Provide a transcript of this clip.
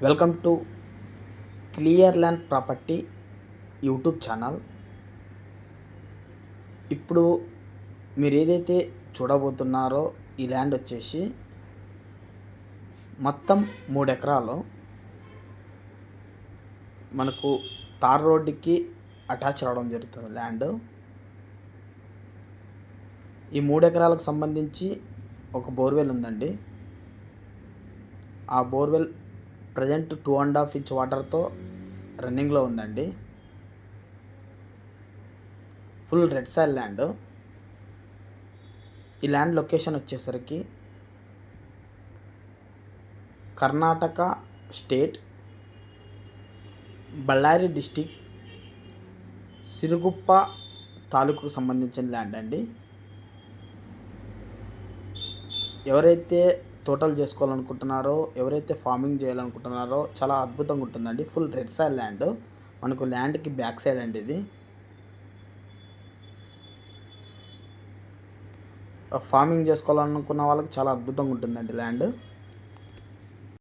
Welcome to clear land property YouTube channel. ఇప్పుడు మీరు ఏదైతే చూడబోతున్నారో ఈ ల్యాండ్ వచ్చేసి మొత్తం 3 ఎకరాలు మనకు తార్ రోడ్డుకి అటాచ్ రావడం జరుగుతుంది ల్యాండ్. ఈ 3 ఎకరాలకు సంబంధించి ఒక బోర్వెల్ ఉందండి. ఆ బోర్వెల్ ప్రజెంట్ 2.5 ఇంచ్ వాటర్తో రన్నింగ్లో ఉందండి. Full red soil land. ఈ ల్యాండ్ లొకేషన్ వచ్చేసరికి కర్ణాటక స్టేట్, బళ్ళారి డిస్టిక్, సిరుగుప్ప తాలూకుకు సంబంధించిన ల్యాండ్ అండి. ఎవరైతే తోటలు చేసుకోవాలనుకుంటున్నారో, ఎవరైతే ఫార్మింగ్ చేయాలనుకుంటున్నారో చాలా అద్భుతంగా ఉంటుందండి. Full red soil land. మనకు ల్యాండ్కి బ్యాక్ సైడ్ అండి ఇది. ఫార్మింగ్ చేసుకోవాలనుకున్న వాళ్ళకి చాలా అద్భుతంగా ఉంటుందండి ల్యాండ్.